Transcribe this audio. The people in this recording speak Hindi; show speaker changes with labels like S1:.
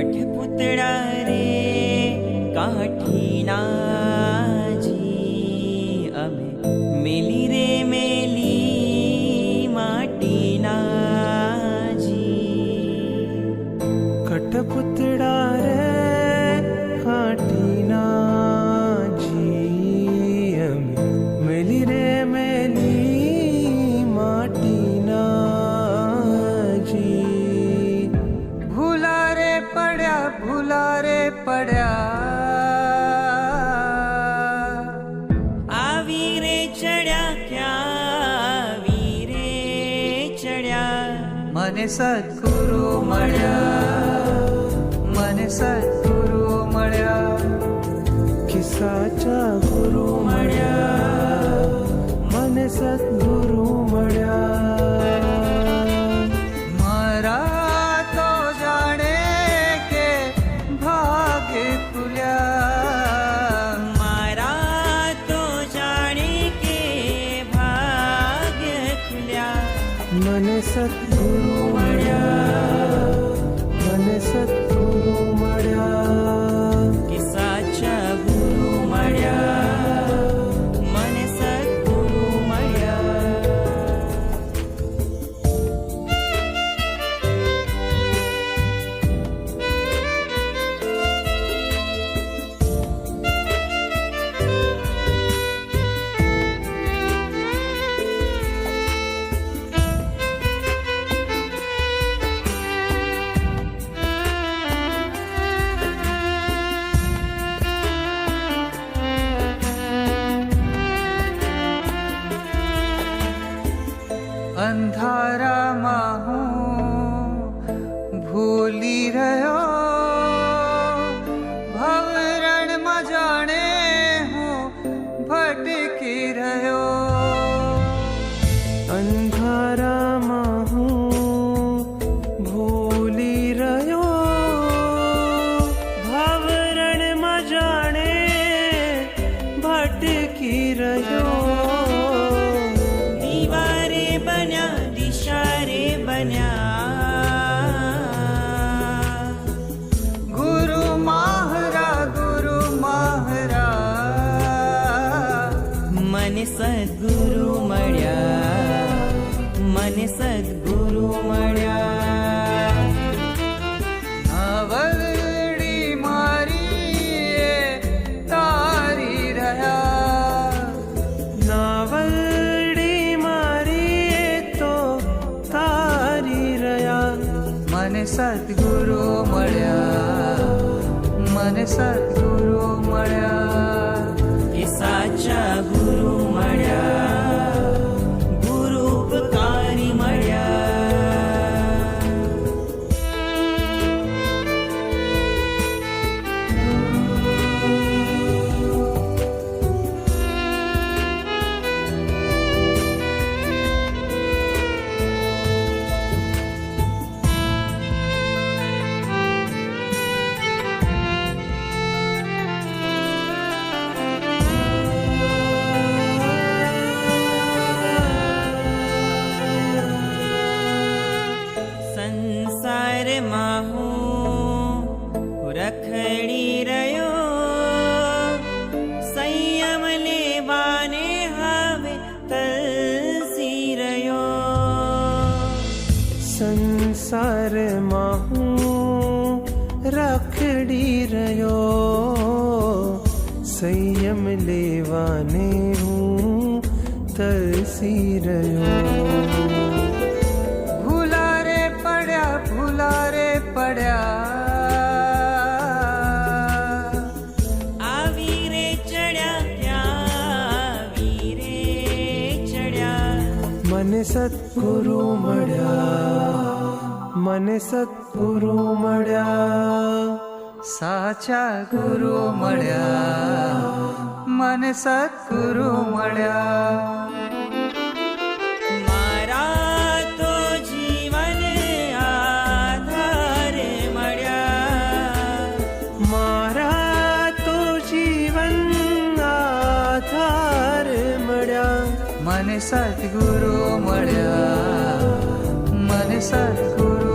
S1: कठपुतळा रे काठीना जी अमे मेली रे मेली माटीना जी
S2: कठपुतळा रे काठीना जी अमे मेली रे मेली माटीना जी भूला रे पड्या
S1: आवी रे चढ़्या क्या आवी रे चढ़्या
S2: मने सद्गुरु मळ्या मने सद्गुरु मळ्या किसाचा गुरु मळ्या मने सद्गुरु मळ्या मारा तो जाने के भाग्य खुल्या
S1: मारा तो जाने के भाग्य खुल्या
S2: मने सद्गुरु मळ्या मने सद्गुरु मळ्या
S1: किसाचा गुरु मळ्या मने सद्गुरु मळ्या
S2: अंधारा माहू भूली रहो भवरण में जाने हूँ भटकी रहो अंधारा माहू भूली रहो भवरण में जाने भटकी रहो
S1: दीवारे बन्या दिशारे बन्या
S2: गुरु माहरा
S1: मने सद्गुरु मळ्या मने सद्गुरु मळ्या
S2: नावलडी मारी तारी रहा नावलडी मारी तो तारी रहा मने सद्गुरु मळ्या मने सद्गुरु मळ्या
S1: किसाचा गुरु मळ्या गुरुपकारी मळ्या संसार माहू रखड़ी रयो संयम लेवाने हावे तलसी रयो
S2: संसार माहू रखड़ी रयो संयम लेवाने हूँ तरसी रयो भूला रे पड्या
S1: आवी रे चढ़्या क्या आवी रे चढ़्या
S2: मने सद्गुरु मळ्या मने सद्गुरु मळ्या साचा गुरु मळ्या मने सद्गुरु मळ्या
S1: मारा तो जीवन आधार मळ्या
S2: मारा तो जीवन आधार मळ्या मने सद्गुरु मळ्या मने सद्गुरु